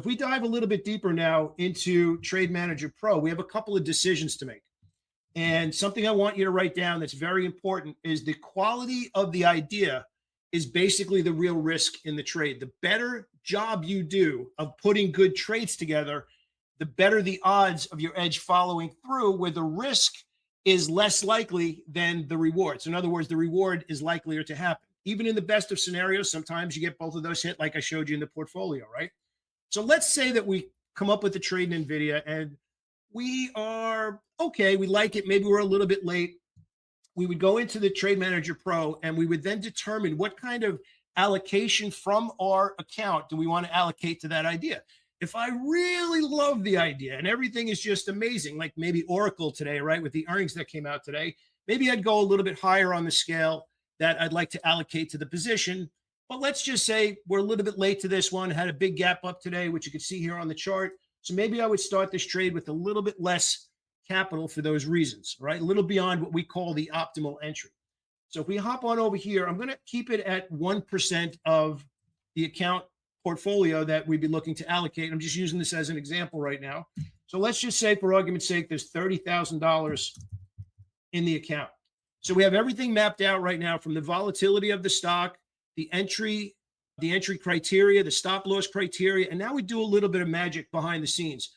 If we dive a little bit deeper now into Trade Manager Pro, we have a couple of decisions to make. And something I want you to write down that's very important is the quality of the idea is basically the real risk in the trade. The better job you do of putting good trades together, the better the odds of your edge following through, where the risk is less likely than the reward. So, in other words, the reward is likelier to happen. Even in the best of scenarios, sometimes you get both of those hit, like I showed you in the portfolio, right? So let's say that we come up with the trade in NVIDIA and we are okay, we like it, maybe we're a little bit late. We would go into the Trade Manager Pro and we would then determine what kind of allocation from our account do we want to allocate to that idea. If I really love the idea and everything is just amazing, like maybe Oracle today, right, with the earnings that came out today, maybe I'd go a little bit higher on the scale that I'd like to allocate to the position. But let's just say we're a little bit late to this one, had a big gap up today, which you can see here on the chart. So maybe I would start this trade with a little bit less capital for those reasons, right? A little beyond what we call the optimal entry. So if we hop on over here, I'm going to keep it at 1% of the account portfolio that we'd be looking to allocate. I'm just using this as an example right now. So let's just say, for argument's sake, there's $30,000 in the account. So we have everything mapped out right now, from the volatility of the stock, the entry criteria, the stop loss criteria, and now we do a little bit of magic behind the scenes.